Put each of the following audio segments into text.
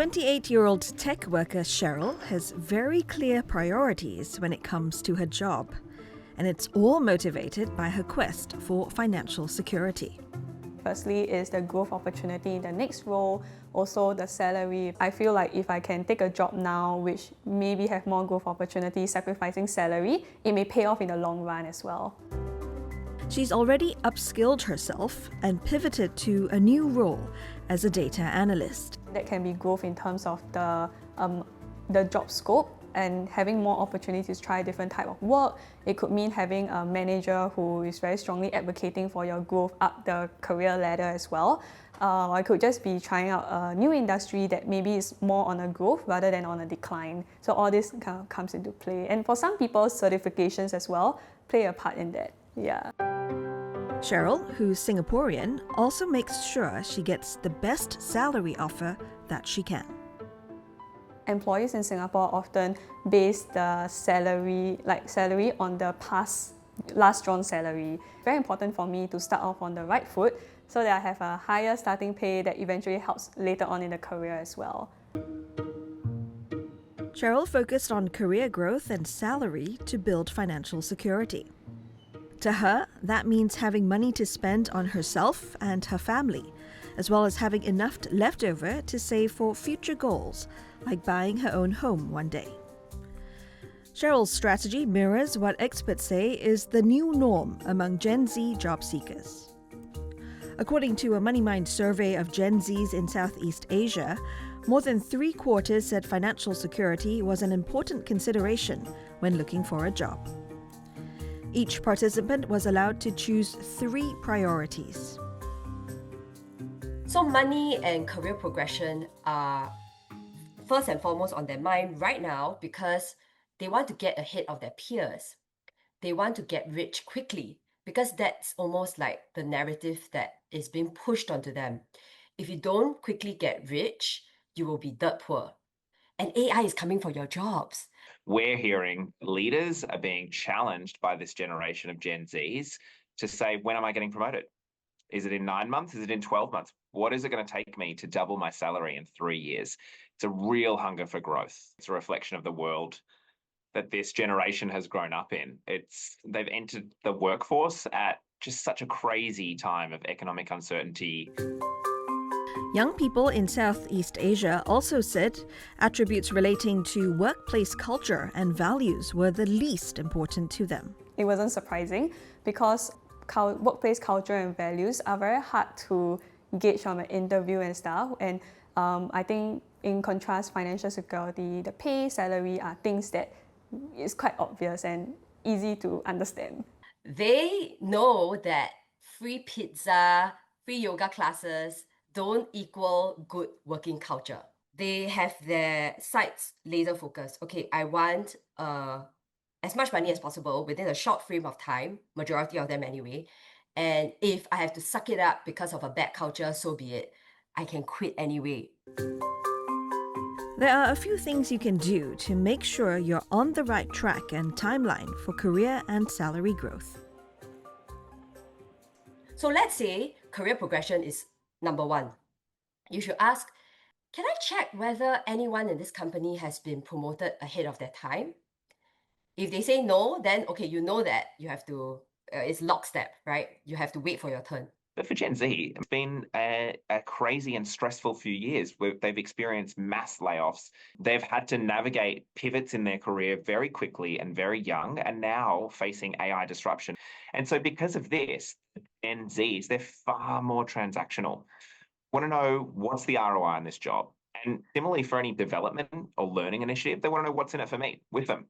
28-year-old tech worker Cheryl has very clear priorities when it comes to her job, and it's all motivated by her quest for financial security. Firstly is the growth opportunity in the next role, also the salary. I feel like if I can take a job now which maybe have more growth opportunities, sacrificing salary, it may pay off in the long run as well. She's already upskilled herself and pivoted to a new role as a data analyst. That can be growth in terms of the job scope and having more opportunities to try different type of work. It could mean having a manager who is very strongly advocating for your growth up the career ladder as well. I could just be trying out a new industry that maybe is more on a growth rather than on a decline. So all this kind of comes into play. And for some people, certifications as well play a part in that. Yeah. Cheryl, who's Singaporean, also makes sure she gets the best salary offer that she can. Employees in Singapore often base the salary on the last drawn salary. Very important for me to start off on the right foot so that I have a higher starting pay that eventually helps later on in the career as well. Cheryl focused on career growth and salary to build financial security. To her, that means having money to spend on herself and her family, as well as having enough left over to save for future goals, like buying her own home one day. Cheryl's strategy mirrors what experts say is the new norm among Gen Z job seekers. According to a MoneyMind survey of Gen Zs in Southeast Asia, more than 3/4 said financial security was an important consideration when looking for a job. Each participant was allowed to choose 3 priorities. So money and career progression are first and foremost on their mind right now because they want to get ahead of their peers. They want to get rich quickly because that's almost like the narrative that is being pushed onto them. If you don't quickly get rich, you will be dirt poor. And AI is coming for your jobs. We're hearing leaders are being challenged by this generation of Gen Zs to say, when am I getting promoted? Is it in 9 months? Is it in 12 months? What is it going to take me to double my salary in 3 years? It's a real hunger for growth. It's a reflection of the world that this generation has grown up in. They've entered the workforce at just such a crazy time of economic uncertainty. Young people in Southeast Asia also said attributes relating to workplace culture and values were the least important to them. It wasn't surprising because workplace culture and values are very hard to gauge from an interview and stuff. And I think in contrast, financial security, the pay, salary are things that is quite obvious and easy to understand. They know that free pizza, free yoga classes don't equal good working culture. They have their sights laser focused. Okay, I want as much money as possible within a short frame of time, majority of them anyway. And if I have to suck it up because of a bad culture, so be it. I can quit anyway. There are a few things you can do to make sure you're on the right track and timeline for career and salary growth. So let's say career progression is number 1. You should ask, can I check whether anyone in this company has been promoted ahead of their time? If they say no, then okay, you know that you have to, it's lockstep, right? You have to wait for your turn. But for Gen Z, it's been a crazy and stressful few years where they've experienced mass layoffs. They've had to navigate pivots in their career very quickly and very young, and now facing AI disruption. And so because of this, Gen Zs, they're far more transactional. Want to know what's the ROI on this job? And similarly for any development or learning initiative, they want to know what's in it for me, with them.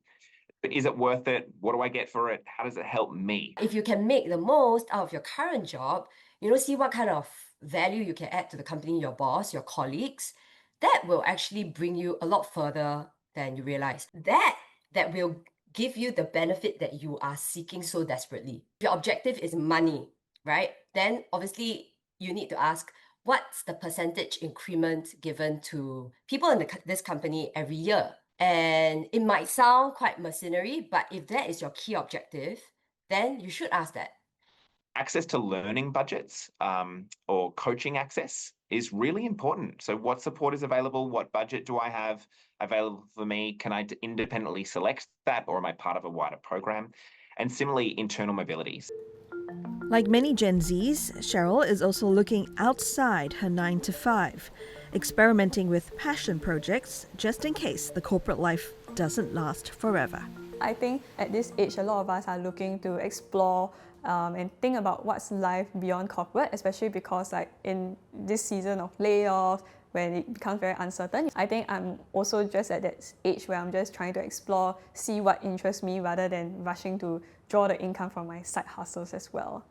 Is it worth it? What do I get for it? How does it help me? If you can make the most out of your current job, see what kind of value you can add to the company, your boss, your colleagues, that will actually bring you a lot further than you realize. That will give you the benefit that you are seeking so desperately. If your objective is money, right? Then obviously you need to ask, what's the percentage increment given to people in this company every year? And it might sound quite mercenary, but if that is your key objective, then you should ask that. access to learning budgets or coaching access is really important. So what support is available? What budget do I have available for me? Can I independently select that, or am I part of a wider program? And similarly, internal mobility. Like many Gen Zs, Cheryl is also looking outside her 9 to 5, experimenting with passion projects just in case the corporate life doesn't last forever. I think at this age, a lot of us are looking to explore and think about what's life beyond corporate, especially because like in this season of layoffs, when it becomes very uncertain. I think I'm also just at that age where I'm just trying to explore, see what interests me rather than rushing to draw the income from my side hustles as well.